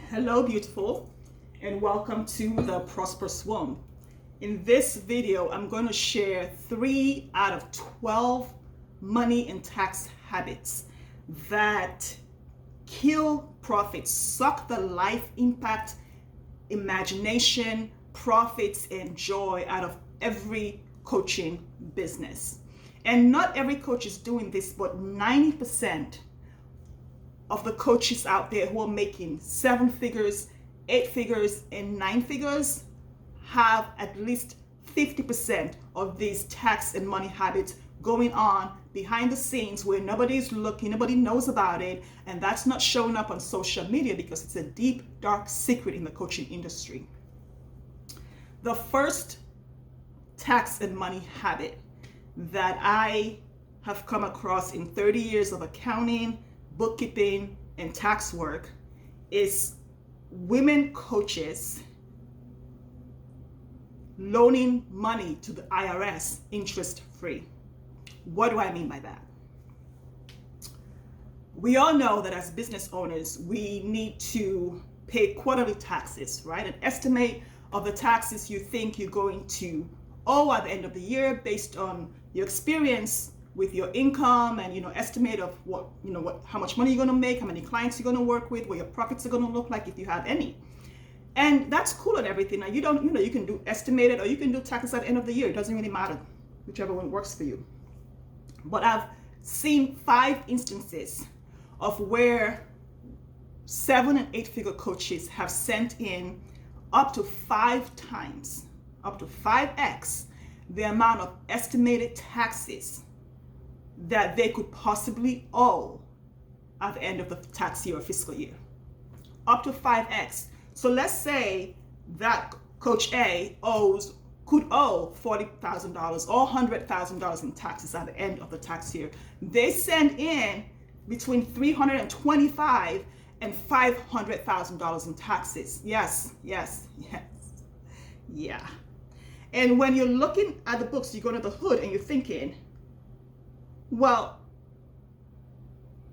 Hello, beautiful, and welcome to the Prosperous Womb. In this video, I'm going to share 3 out of 12 money and tax habits that kill profits, suck the life impact, imagination, profits, and joy out of every coaching business. And not every coach is doing this, but 90% of the coaches out there who are making 7 figures, 8 figures, and 9 figures have at least 50% of these tax and money habits going on behind the scenes where nobody's looking, nobody knows about it, and that's not showing up on social media because it's a deep, dark secret in the coaching industry. The first tax and money habit that I have come across in 30 years of accounting, bookkeeping, and tax work is women coaches loaning money to the IRS interest-free. What do I mean by that? We all know that as business owners, we need to pay quarterly taxes, right? An estimate of the taxes you think you're going to owe at the end of the year based on your experience with your income and estimate of how much money you're going to make, how many clients you're going to work with, what your profits are going to look like if you have any. And that's cool and everything. Now you can do estimated or you can do taxes at the end of the year. It doesn't really matter, whichever one works for you. But I've seen 5 instances of where 7 and 8 figure coaches have sent in up to 5 times, up to 5x the amount of estimated taxes that they could possibly owe at the end of the tax year or fiscal year. Up to 5x. So let's say that Coach A could owe $40,000 or $100,000 in taxes at the end of the tax year. They send in between $325,000 and $500,000 in taxes. Yes. Yeah. And when you're looking at the books, you go to the hood and you're thinking, well,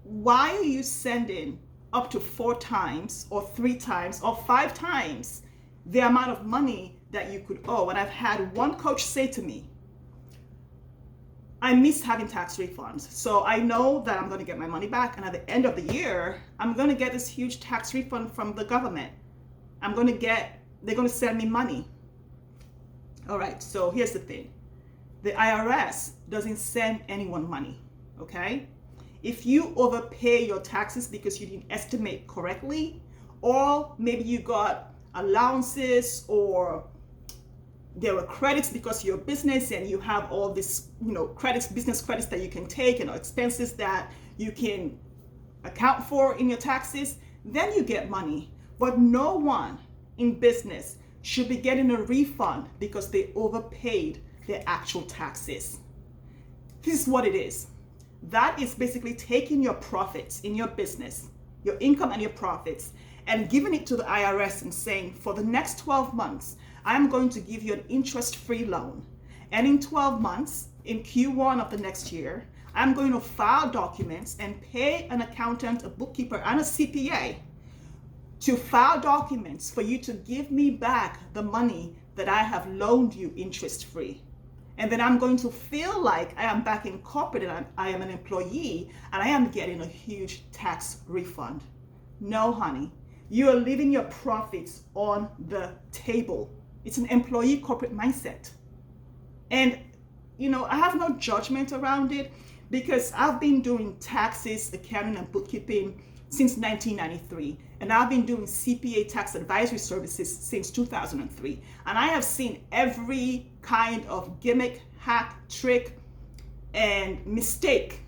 why are you sending up to 4 times or 3 times or 5 times the amount of money that you could owe? And I've had one coach say to me, I miss having tax refunds. So I know that I'm going to get my money back. And at the end of the year, I'm going to get this huge tax refund from the government. They're going to send me money. All right, so here's the thing. The IRS doesn't send anyone money, okay? If you overpay your taxes because you didn't estimate correctly, or maybe you got allowances or there were credits because you're a business and you have all this, credits, business credits that you can take and expenses that you can account for in your taxes, then you get money. But no one in business should be getting a refund because they overpaid their actual taxes. This is what it is. That is basically taking your profits in your business, your income and your profits, and giving it to the IRS and saying, for the next 12 months, I'm going to give you an interest-free loan. And in 12 months, in Q1 of the next year, I'm going to file documents and pay an accountant, a bookkeeper, and a CPA to file documents for you to give me back the money that I have loaned you interest-free. And then I'm going to feel like I am back in corporate and I am an employee and I am getting a huge tax refund. No, honey, you are leaving your profits on the table. It's an employee corporate mindset. And, I have no judgment around it because I've been doing taxes, accounting, and bookkeeping since 1993. And I've been doing CPA tax advisory services since 2003. And I have seen every kind of gimmick, hack, trick, and mistake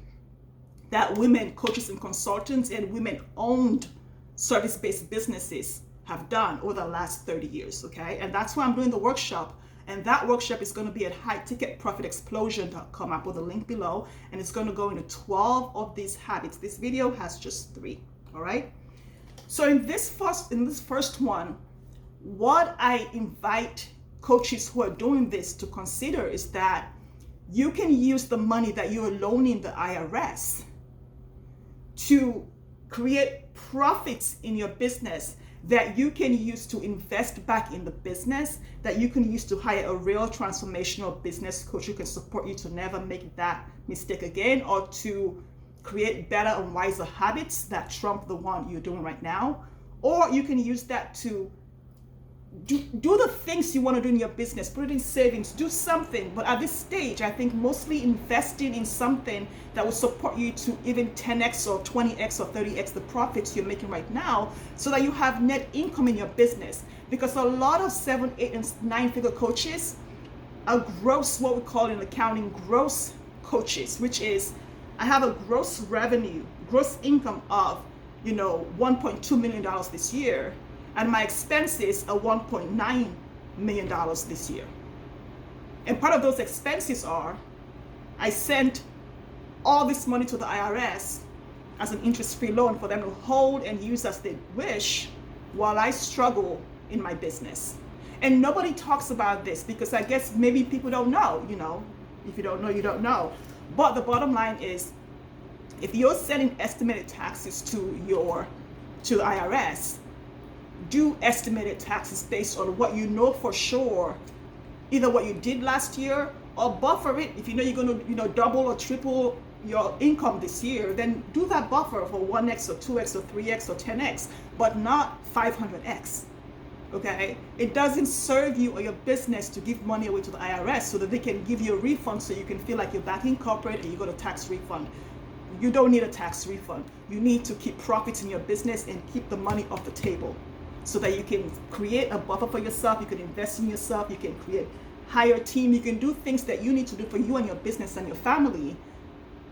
that women coaches and consultants and women-owned service-based businesses have done over the last 30 years, okay? And that's why I'm doing the workshop. And that workshop is going to be at high-ticket-profit-explosion.com. I'll put the link below. And it's going to go into 12 of these habits. This video has just 3, all right? So in this first one, what I invite coaches who are doing this to consider is that you can use the money that you're loaning the IRS to create profits in your business that you can use to invest back in the business, that you can use to hire a real transformational business coach who can support you to never make that mistake again, or to create better and wiser habits that trump the one you're doing right now. Or you can use that to do the things you want to do in your business, put it in savings, do something. But at this stage, I think mostly investing in something that will support you to even 10x or 20x or 30x the profits you're making right now, so that you have net income in your business. Because a lot of 7, 8, and 9-figure coaches are gross, what we call in accounting, gross coaches, which is I have a gross revenue, gross income of, $1.2 million this year, and my expenses are $1.9 million this year. And part of those expenses are, I sent all this money to the IRS as an interest-free loan for them to hold and use as they wish while I struggle in my business. And nobody talks about this because I guess maybe people don't know, if you don't know, you don't know. But the bottom line is, if you're sending estimated taxes to the IRS, do estimated taxes based on what you know for sure, either what you did last year, or buffer it. If you know you're going to double or triple your income this year, then do that buffer for 1x or 2x or 3x or 10x, but not 500x. Okay? It doesn't serve you or your business to give money away to the IRS so that they can give you a refund so you can feel like you're back in corporate and you got a tax refund. You don't need a tax refund. You need to keep profits in your business and keep the money off the table, so that you can create a buffer for yourself, you can invest in yourself, you can hire a team, you can do things that you need to do for you and your business and your family,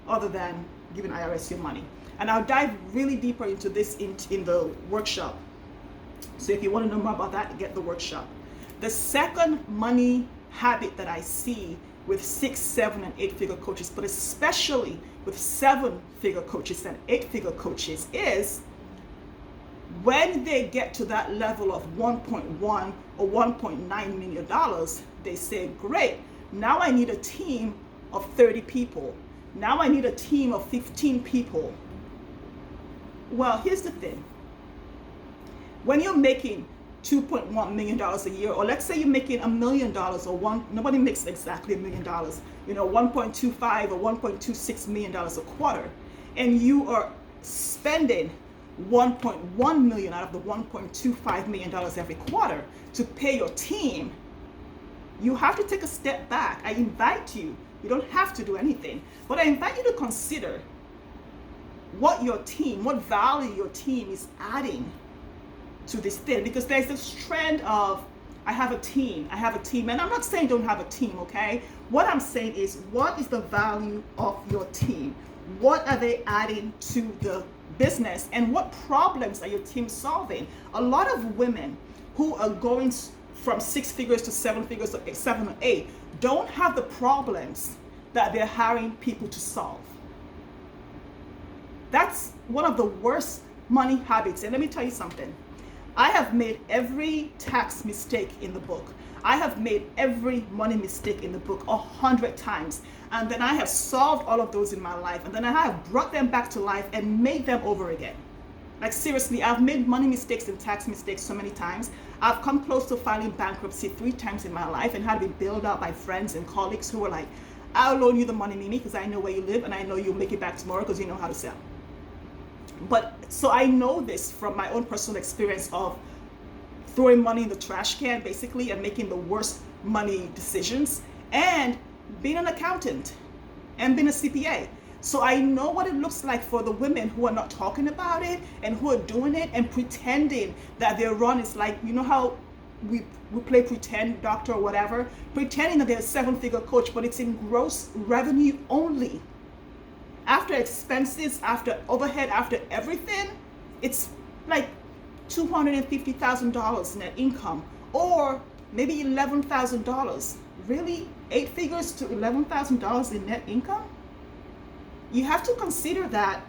other than giving IRS your money. And I'll dive really deeper into this in the workshop. So if you want to know more about that, get the workshop. The second money habit that I see with 6, 7, and 8-figure coaches, but especially with 7-figure coaches and 8-figure coaches, is when they get to that level of 1.1 or 1.9 million dollars, they say, great, now I need a team of 30 people. Now I need a team of 15 people. Well, here's the thing. When you're making $2.1 million a year, or let's say you're making $1 million, or nobody makes exactly $1 million, $1.25 or $1.26 million a quarter, and you are spending $1.1 million out of the $1.25 million every quarter to pay your team, you have to take a step back. I invite you, you don't have to do anything, but I invite you to consider what value your team is adding to this thing. Because there's this trend of, I have a team, and I'm not saying don't have a team, okay? What I'm saying is, what is the value of your team? What are they adding to the business, and what problems are your team solving? A lot of women who are going from 6 figures to 7 figures, or 7 or 8, don't have the problems that they're hiring people to solve. That's one of the worst money habits. And let me tell you something. I have made every tax mistake in the book. I have made every money mistake in the book 100 times. And then I have solved all of those in my life. And then I have brought them back to life and made them over again. Like seriously, I've made money mistakes and tax mistakes so many times. I've come close to filing bankruptcy 3 times in my life and had to be bailed out by friends and colleagues who were like, I'll loan you the money, Mimi, because I know where you live and I know you'll make it back tomorrow because you know how to sell. But so I know this from my own personal experience of throwing money in the trash can basically and making the worst money decisions, and being an accountant and being a CPA. So I know what it looks like for the women who are not talking about it and who are doing it and pretending that their run is like, you know how we play pretend doctor or whatever, pretending that they're a 7-figure coach, but it's in gross revenue only. After expenses, after overhead, after everything, it's like $250,000 net income, or maybe $11,000. Really? 8 figures to $11,000 in net income? You have to consider that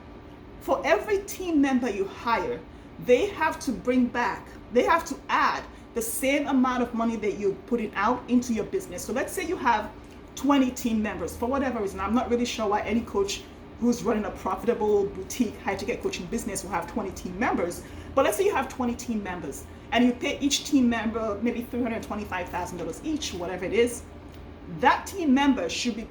for every team member you hire, they have to add the same amount of money that you're putting out into your business. So let's say you have 20 team members. For whatever reason, I'm not really sure why any coach who's running a profitable boutique high ticket coaching business will have 20 team members, But let's say you have 20 team members and you pay each team member maybe $325,000 each, whatever it is. That team member should be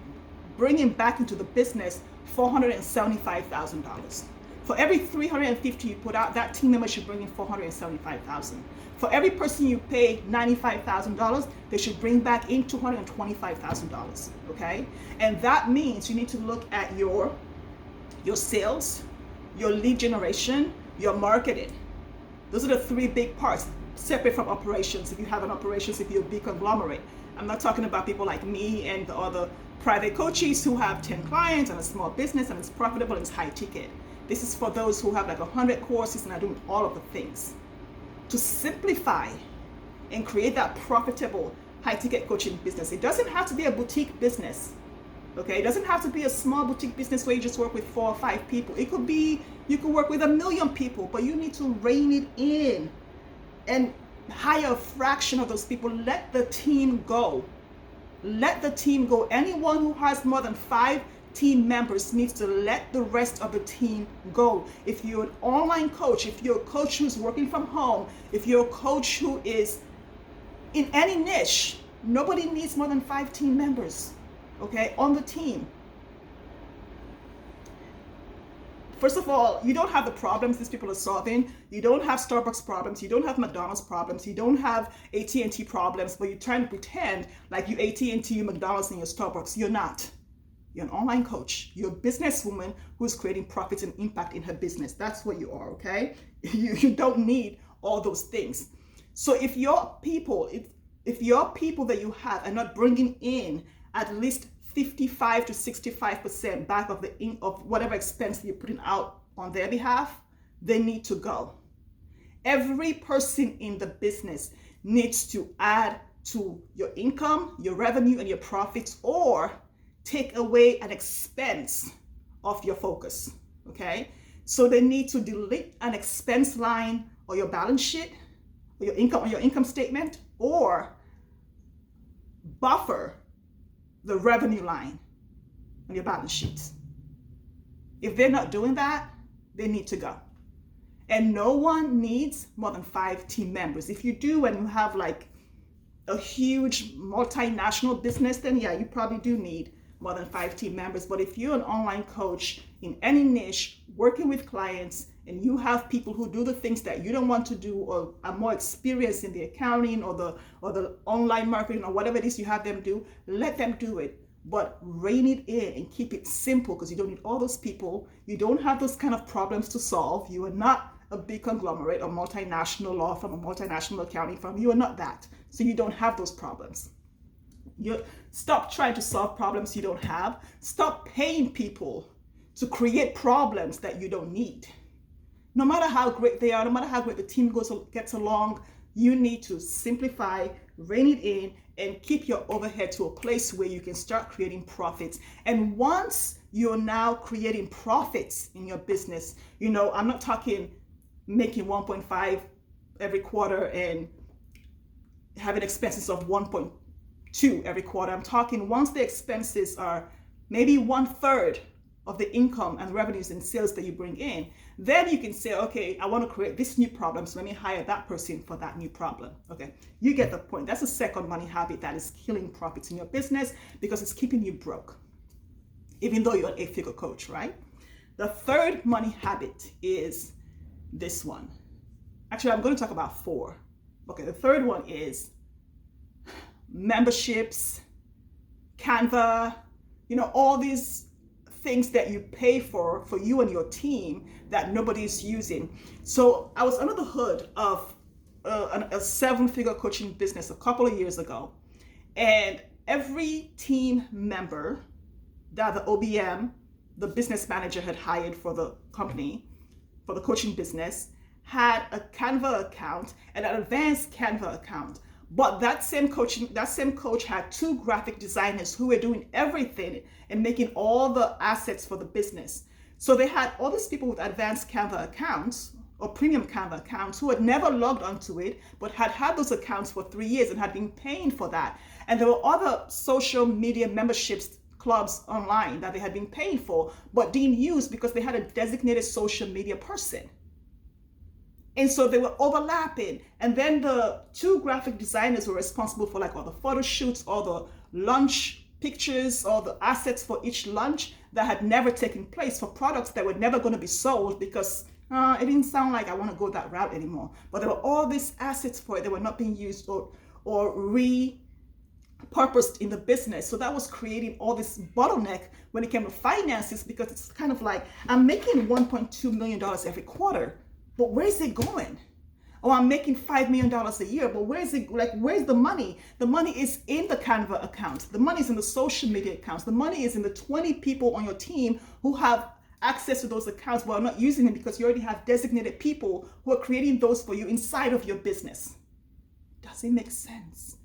bringing back into the business $475,000. For every 350 you put out, that team member should bring in 475,000. For every person you pay $95,000, they should bring back in $225,000. Okay, and that means you need to look at your sales, your lead generation, your marketing. Those are the three big parts, separate from operations. If you have an operations, if you're a big conglomerate, I'm not talking about people like me and the other private coaches who have 10 clients and a small business and it's profitable and it's high ticket. This is for those who have like 100 courses and are doing all of the things. To simplify and create that profitable high ticket coaching business, it doesn't have to be a boutique business. Okay, it doesn't have to be a small boutique business where you just work with 4 or 5 people. It could be, you could work with 1 million people, but you need to rein it in and hire a fraction of those people. Let the team go. Let the team go. Anyone who has more than 5 team members needs to let the rest of the team go. If you're an online coach, if you're a coach who's working from home, if you're a coach who is in any niche, nobody needs more than 5 team members, okay, on the team. First of all, you don't have the problems these people are solving. You don't have Starbucks problems. You don't have McDonald's problems. You don't have AT&T problems, but you're trying to pretend like you AT&T, you McDonald's, and your Starbucks. You're not. You're an online coach. You're a businesswoman who's creating profits and impact in her business. That's what you are, okay? You don't need all those things. So if your people that you have are not bringing in at least 55 to 65% back of whatever expense you're putting out on their behalf, they need to go. Every person in the business needs to add to your income, your revenue, and your profits, or take away an expense of your focus, okay? So they need to delete an expense line or your balance sheet, or your income statement, or buffer the revenue line on your balance sheets. If they're not doing that, they need to go. And no one needs more than 5 team members. If you do and you have like a huge multinational business, then yeah, you probably do need more than 5 team members. But if you're an online coach in any niche, working with clients, and you have people who do the things that you don't want to do, or are more experienced in the accounting or the online marketing or whatever it is you have them do, let them do it. But rein it in and keep it simple, because you don't need all those people. You don't have those kind of problems to solve. You are not a big conglomerate, a multinational law firm, a multinational accounting firm. You are not that. So you don't have those problems. You stop trying to solve problems you don't have. Stop paying people to create problems that you don't need. No matter how great they are, no matter how great the team gets along, you need to simplify, rein it in, and keep your overhead to a place where you can start creating profits. And once you're now creating profits in your business, I'm not talking making 1.5 every quarter and having expenses of 1.2 every quarter. I'm talking once the expenses are maybe 1/3 of the income and revenues and sales that you bring in, then you can say, okay, I want to create this new problem, so let me hire that person for that new problem. Okay, you get the point. That's a second money habit that is killing profits in your business, because it's keeping you broke, even though you're an 8-figure coach, right? The third money habit is this one. Actually, I'm going to talk about 4. Okay, the third one is memberships, Canva, all these things that you pay for you and your team that nobody's using. So I was under the hood of a 7-figure coaching business a couple of years ago, and every team member that the OBM, the business manager, had hired for the company, for the coaching business, had a Canva account and an advanced Canva account. But that same coach had 2 graphic designers who were doing everything and making all the assets for the business. So they had all these people with advanced Canva accounts or premium Canva accounts who had never logged onto it, but had those accounts for 3 years and had been paying for that. And there were other social media memberships, clubs online that they had been paying for, but didn't use because they had a designated social media person. And so they were overlapping. And then the two graphic designers were responsible for like all the photo shoots, all the lunch pictures, all the assets for each lunch that had never taken place for products that were never going to be sold because it didn't sound like I want to go that route anymore. But there were all these assets for it that were not being used or repurposed in the business. So that was creating all this bottleneck when it came to finances, because it's kind of like, I'm making $1.2 million every quarter, but where's it going? Oh, I'm making $5 million a year, but where's the money? The money is in the Canva account. The money is in the social media accounts. The money is in the 20 people on your team who have access to those accounts but are not using them because you already have designated people who are creating those for you inside of your business. Does it make sense?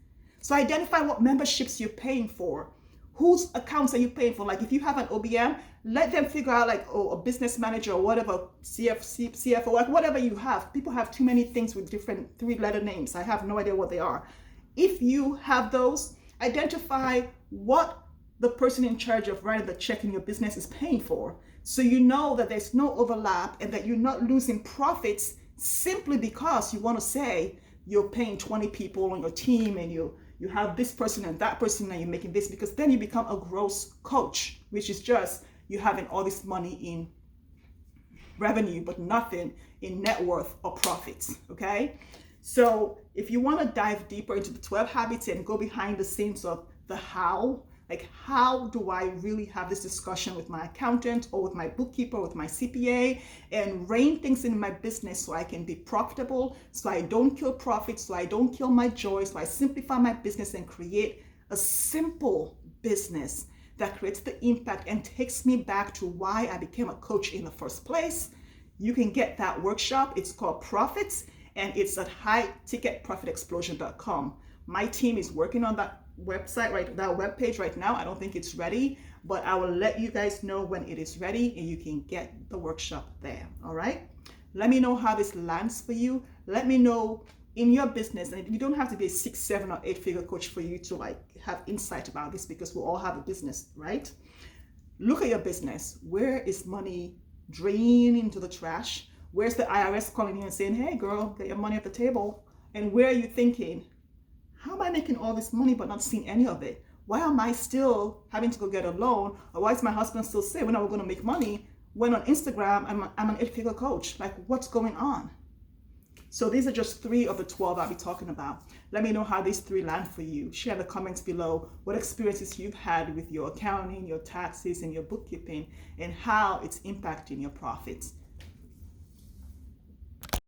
So identify what memberships you're paying for. Whose accounts are you paying for? Like if you have an OBM, let them figure out like, oh, a business manager or whatever, CFO, like whatever you have. People have too many things with different 3-letter names. I have no idea what they are. If you have those, identify what the person in charge of writing the check in your business is paying for. So you know that there's no overlap and that you're not losing profits simply because you want to say you're paying 20 people on your team and you have this person and that person and you're making this, because then you become a gross coach, which is just you having all this money in revenue but nothing in net worth or profits. Okay, so if you want to dive deeper into the 12 habits and go behind the scenes of the how, like how do I really have this discussion with my accountant or with my bookkeeper or with my CPA and rein things in my business so I can be profitable, so I don't kill profits, so I don't kill my joy, so I simplify my business and create a simple business that creates the impact and takes me back to why I became a coach in the first place, you can get that workshop. It's called Profits and it's at highticketprofitexplosion.com. My team is working on that website, that webpage right now. I don't think it's ready, but I will let you guys know when it is ready and you can get the workshop there. All right, let me know how this lands for you. Let me know in your business, and you don't have to be a 6, 7 or 8-figure coach for you to like have insight about this, because we all have a business, right? Look at your business. Where is money draining into the trash? Where's the IRS calling you and saying, hey girl, get your money at the table? And where are you thinking, how am I making all this money but not seeing any of it? Why am I still having to go get a loan? Or why is my husband still saying, when are we going to make money? When on Instagram, I'm an 8-figure coach. Like, what's going on? So these are just 3 of the 12 I'll be talking about. Let me know how these 3 land for you. Share in the comments below what experiences you've had with your accounting, your taxes, and your bookkeeping, and how it's impacting your profits.